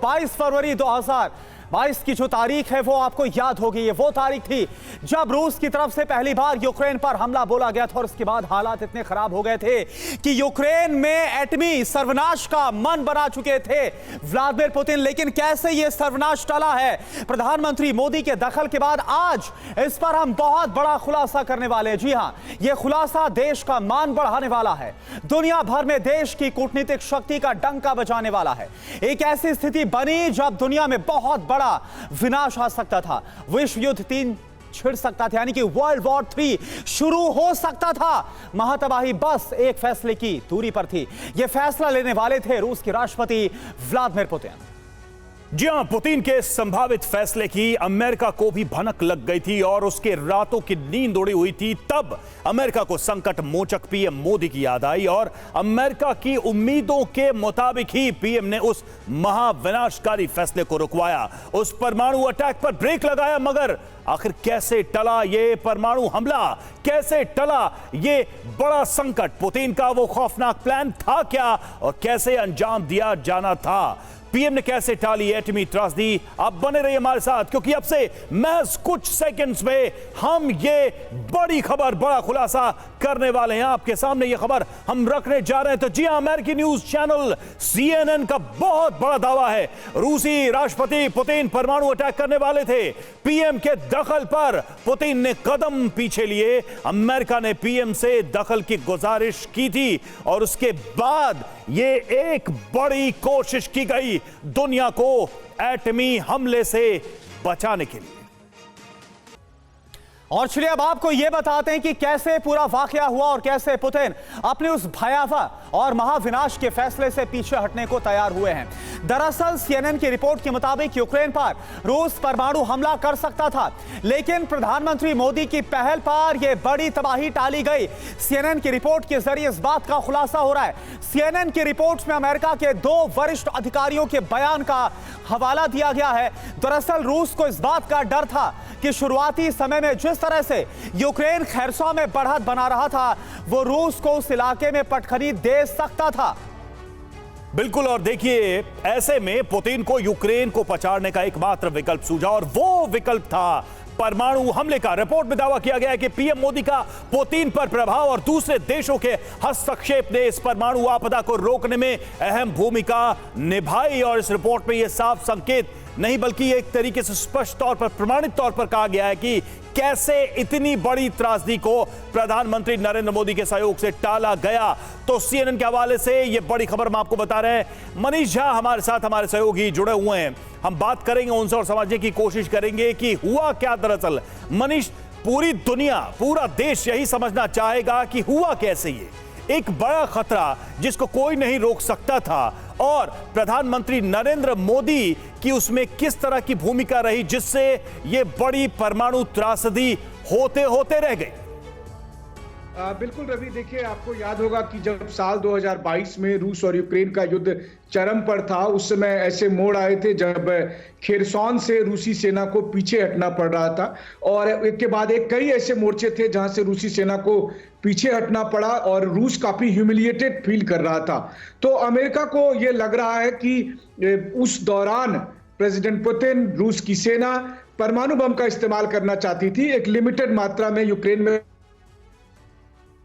22 फरवरी 2022 की जो तारीख है वो आपको याद होगी। ये वो तारीख थी जब रूस की तरफ से पहली बार यूक्रेन पर हमला बोला गया था और उसके बाद हालात इतने खराब हो गए थे कि यूक्रेन में एटमी सर्वनाश का मन बना चुके थे व्लादिमीर पुतिन। लेकिन कैसे ये सर्वनाश टला है प्रधानमंत्री मोदी के दखल के बाद, आज इस पर हम बहुत बड़ा खुलासा करने वाले हैं। जी हां, ये खुलासा देश का मान बढ़ाने वाला है, दुनिया भर में देश की कूटनीतिक शक्ति का डंका बजाने वाला है। एक ऐसी स्थिति बनी जब दुनिया में बहुत बड़ा विनाश आ सकता था, विश्व युद्ध 3 छिड़ सकता था, यानी कि वर्ल्ड वॉर 3 शुरू हो सकता था। महातबाही बस एक फैसले की दूरी पर थी। यह फैसला लेने वाले थे रूस के राष्ट्रपति व्लादिमीर पुतिन। जी हां, पुतिन के संभावित फैसले की अमेरिका को भी भनक लग गई थी और उसके रातों की नींद उड़ी हुई थी। तब अमेरिका को संकट मोचक पीएम मोदी की याद आई और अमेरिका की उम्मीदों के मुताबिक ही पीएम ने उस महाविनाशकारी फैसले को रुकवाया, उस परमाणु अटैक पर ब्रेक लगाया। मगर आखिर कैसे टला ये परमाणु हमला, कैसे टला ये बड़ा संकट? पुतिन का वो खौफनाक प्लान था क्या और कैसे अंजाम दिया जाना था? पीएम ने कैसे टाली एटमी त्रासदी? आप बने रहिए हमारे साथ, क्योंकि अब से महज कुछ सेकंड्स में हम ये बड़ी खबर, बड़ा खुलासा करने वाले हैं। आपके सामने ये खबर हम रखने जा रहे हैं। तो जी हां, अमेरिकी न्यूज चैनल CNN का बहुत बड़ा दावा है, रूसी राष्ट्रपति पुतिन परमाणु अटैक करने वाले थे। पीएम के दखल पर पुतिन ने कदम पीछे लिए। अमेरिका ने पीएम से दखल की गुजारिश की थी और उसके बाद ये एक बड़ी कोशिश की गई दुनिया को एटमी हमले से बचाने के लिए। और चलिए अब आपको यह बताते हैं कि कैसे पूरा वाकया हुआ और कैसे पुतिन अपने उस भयावह और महाविनाश के फैसले से पीछे हटने को तैयार हुए हैं। दरअसल CNN की रिपोर्ट के मुताबिक यूक्रेन पर रूस परमाणु हमला कर सकता था, लेकिन प्रधानमंत्री मोदी की पहल पर यह बड़ी तबाही टाली गई। CNN की रिपोर्ट के जरिए इस बात का खुलासा हो रहा है। CNN की रिपोर्ट में अमेरिका के 2 वरिष्ठ अधिकारियों के बयान का हवाला दिया गया है। दरअसल रूस को इस बात का डर था कि शुरुआती समय में जिस तरह से यूक्रेन खैरसॉ में बढ़त बना रहा था, वो रूस को उस इलाके में पटखनी दे सकता था। बिल्कुल, और देखिए ऐसे में पुतिन को यूक्रेन को पछाड़ने का एकमात्र विकल्प सूझा और वो विकल्प था परमाणु हमले का। रिपोर्ट में दावा किया गया है कि पीएम मोदी का पुतिन पर प्रभाव और दूसरे देशों के हस्तक्षेप ने इस परमाणु आपदा को रोकने में अहम भूमिका निभाई। और इस रिपोर्ट में यह साफ संकेत नहीं बल्कि एक तरीके से स्पष्ट तौर पर, प्रमाणित तौर पर कहा गया है कि कैसे इतनी बड़ी त्रासदी को प्रधानमंत्री नरेंद्र मोदी के सहयोग से टाला गया। तो CNN के हवाले से यह बड़ी खबर हम आपको बता रहे हैं। मनीष झा हमारे साथ, हमारे सहयोगी जुड़े हुए हैं, हम बात करेंगे उनसे और समझने की कोशिश करेंगे कि हुआ क्या दरअसल। मनीष, पूरी दुनिया, पूरा देश यही समझना चाहेगा कि हुआ कैसे ये एक बड़ा खतरा जिसको कोई नहीं रोक सकता था, और प्रधानमंत्री नरेंद्र मोदी की उसमें किस तरह की भूमिका रही जिससे यह बड़ी परमाणु त्रासदी होते होते रह गई। बिल्कुल रवि, देखिए आपको याद होगा कि जब साल 2022 में रूस और यूक्रेन का युद्ध चरम पर था, उस समय ऐसे मोड़ आए थे जब खेरसॉन से रूसी सेना को पीछे हटना पड़ रहा था और एक के बाद एक कई ऐसे मोर्चे थे जहां से रूसी सेना को पीछे हटना पड़ा और रूस काफी ह्यूमिलिएटेड फील कर रहा था। तो अमेरिका को यह लग रहा है कि उस दौरान प्रेसिडेंट पुतिन, रूस की सेना परमाणु बम का इस्तेमाल करना चाहती थी। एक लिमिटेड मात्रा में यूक्रेन में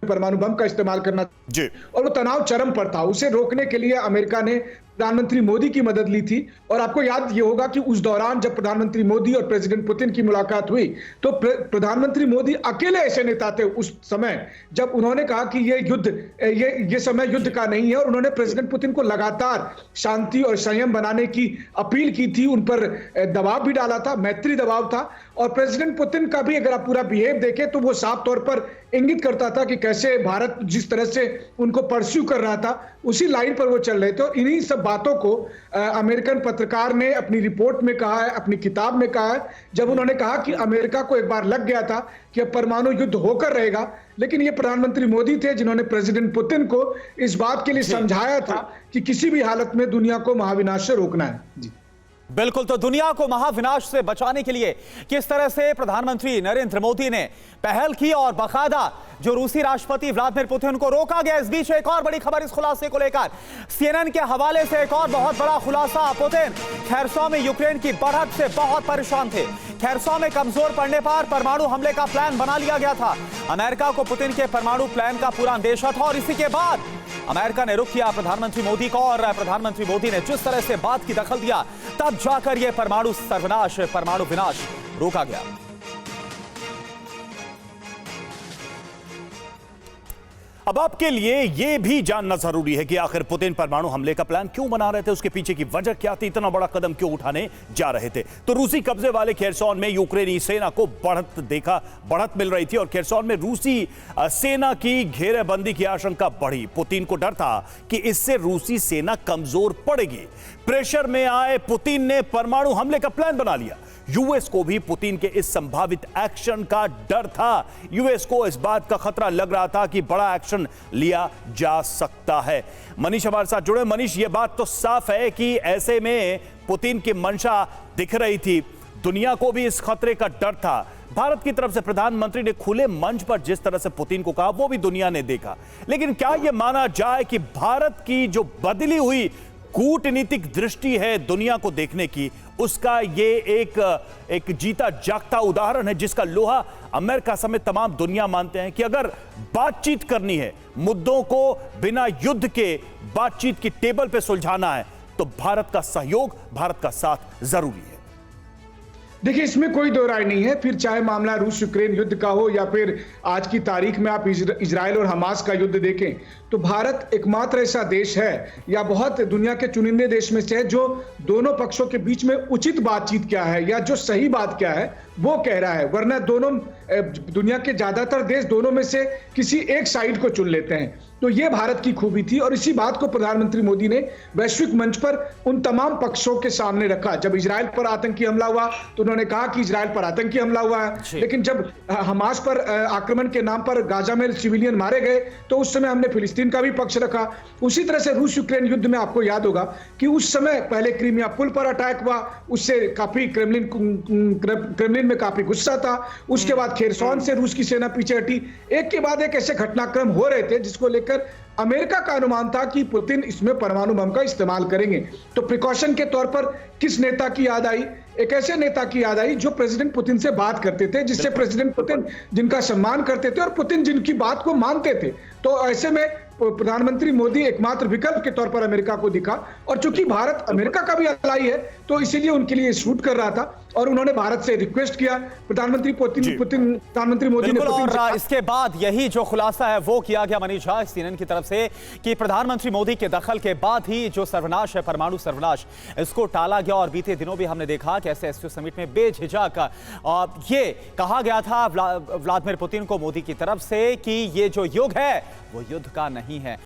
परमाणु बम का इस्तेमाल करना जी, और वो तनाव चरम पर था। उसे रोकने के लिए अमेरिका ने प्रधानमंत्री मोदी की मदद ली थी। और आपको याद ये होगा कि उस दौरान जब प्रधानमंत्री मोदी और प्रेसिडेंट पुतिन की मुलाकात हुई तो प्रधानमंत्री मोदी अकेले ऐसे नेता थे उस समय जब उन्होंने कहा कि ये समय युद्ध का नहीं है, और उन्होंने प्रेसिडेंट पुतिन को लगातार शांति और संयम बनाने की अपील की थी, उन पर दबाव भी डाला था, मैत्री दबाव था। और प्रेसिडेंट पुतिन का भी अगर आप पूरा बिहेव देखें तो वो साफ तौर पर इंगित करता था कि कैसे भारत जिस तरह से उनको परस्यू कर रहा था उसी लाइन पर वो चल रहे थे। और इन्हीं सब बातों को अमेरिकन पत्रकार ने अपनी रिपोर्ट में कहा है, अपनी किताब में कहा है, जब उन्होंने कहा कि अमेरिका को एक बार लग गया था कि अब परमाणु युद्ध होकर रहेगा, लेकिन ये प्रधानमंत्री मोदी थे जिन्होंने प्रेसिडेंट पुतिन को इस बात के लिए समझाया था कि किसी भी हालत में दुनिया को महाविनाश से रोकना है। जी बिल्कुल, तो दुनिया को महाविनाश से बचाने के लिए किस तरह से प्रधानमंत्री नरेंद्र मोदी ने पहल की और बाकायदा जो रूसी राष्ट्रपति व्लादिमीर पुतिन को रोका गया। इस बीच एक और बड़ी खबर इस खुलासे को लेकर सीएनएन के हवाले से एक और बहुत बड़ा खुलासा। पुतिन खेरसॉन में यूक्रेन की बढ़त से बहुत परेशान थे। खेरसॉन में कमजोर पड़ने पर परमाणु हमले का प्लान बना लिया गया था। अमेरिका को पुतिन के परमाणु प्लान का पूरा अंदेशा था और इसी के बाद अमेरिका ने रुख किया प्रधानमंत्री मोदी को और प्रधानमंत्री मोदी ने जिस तरह से बात की दखल दिया तब जाकर यह परमाणु सर्वनाश, परमाणु विनाश रोका गया। अब आपके लिए यह भी जानना जरूरी है कि आखिर पुतिन परमाणु हमले का प्लान क्यों बना रहे थे, उसके पीछे की वजह क्या थी, इतना बड़ा कदम क्यों उठाने जा रहे थे। तो रूसी कब्जे वाले खेरसॉन में यूक्रेनी सेना को बढ़त मिल रही थी और खेरसॉन में रूसी सेना की घेरेबंदी की आशंका बढ़ी। पुतिन को डर था कि इससे रूसी सेना कमजोर पड़ेगी। प्रेशर में आए पुतिन ने परमाणु हमले का प्लान बना लिया। यूएस को भी पुतिन के इस संभावित एक्शन का डर था। यूएस को इस बात का खतरा लग रहा था कि बड़ा एक्शन लिया जा सकता है। मनीष हमारे साथ जुड़े। मनीष, यह बात तो साफ है कि ऐसे में पुतिन की मंशा दिख रही थी, दुनिया को भी इस खतरे का डर था। भारत की तरफ से प्रधानमंत्री ने खुले मंच पर जिस तरह से पुतिन को कहा वो भी दुनिया ने देखा। लेकिन क्या यह माना जाए कि भारत की जो बदली हुई कूटनीतिक दृष्टि है दुनिया को देखने की, उसका ये एक जीता जागता उदाहरण है जिसका लोहा अमेरिका समेत तमाम दुनिया मानते हैं कि अगर बातचीत करनी है, मुद्दों को बिना युद्ध के बातचीत की टेबल पे सुलझाना है, तो भारत का सहयोग, भारत का साथ जरूरी है। देखिए, इसमें कोई दो राय नहीं है। फिर चाहे मामला रूस यूक्रेन युद्ध का हो या फिर आज की तारीख में आप इजराइल और हमास का युद्ध देखें, तो भारत एकमात्र ऐसा देश है या बहुत दुनिया के चुनिंदे देश में से है जो दोनों पक्षों के बीच में उचित बातचीत क्या है या जो सही बात क्या है वो कह रहा है। वरना दोनों दुनिया के ज्यादातर देश दोनों में से किसी एक साइड को चुन लेते हैं। तो ये भारत की खूबी थी और इसी बात को प्रधानमंत्री मोदी ने वैश्विक मंच पर उन तमाम पक्षों के सामने रखा। जब इजराइल पर आतंकी हमला हुआ तो उन्होंने कहा कि इजराइल पर आतंकी हमला हुआ है, लेकिन जब हमास पर आक्रमण के नाम पर गाजा में सिविलियन मारे गए तो उस समय हमने फिलिस्तीन का भी पक्ष रखा। उसी तरह से रूस यूक्रेन युद्ध में आपको याद होगा कि उस समय पहले क्रीमिया पुल पर अटैक हुआ, उससे काफी क्रेमलिन में काफी गुस्सा था। उसके बाद खेरसॉन से रूस की सेना पीछे हटी। एक के बाद एक ऐसे घटनाक्रम हो रहे थे जिसको लेकर अमेरिका का अनुमान था कि पुतिन इसमें परमाणु बम का इस्तेमाल करेंगे। तो प्रिकॉशन के तौर पर किस नेता की याद आई? एक ऐसे नेता की याद आई जो प्रेसिडेंट पुतिन से बात करते थे, जिससे प्रेसिडेंट पुतिन जिनका सम्मान करते थे और पुतिन जिनकी बात को मानते थे। तो ऐसे में प्रधानमंत्री मोदी एकमात्र विकल्प के तौर पर अमेरिका को दिखा और चूंकि भारत अमेरिका का भी अलाई है तो इसीलिए उनके लिए शूट कर रहा था और उन्होंने भारत से रिक्वेस्ट किया। प्रधानमंत्री मोदी ने और इसके बाद यही जो खुलासा है वो किया गया मनीष झा सीएनएन की तरफ से कि प्रधानमंत्री मोदी के दखल के बाद ही जो सर्वनाश है, परमाणु सर्वनाश, इसको टाला गया। और बीते दिनों भी हमने देखा कि ऐसे एससीओ समिट में बेझिझक ये कहा गया था व्लादिमीर पुतिन को मोदी की तरफ से कि ये जो युग है वो युद्ध का नहीं है,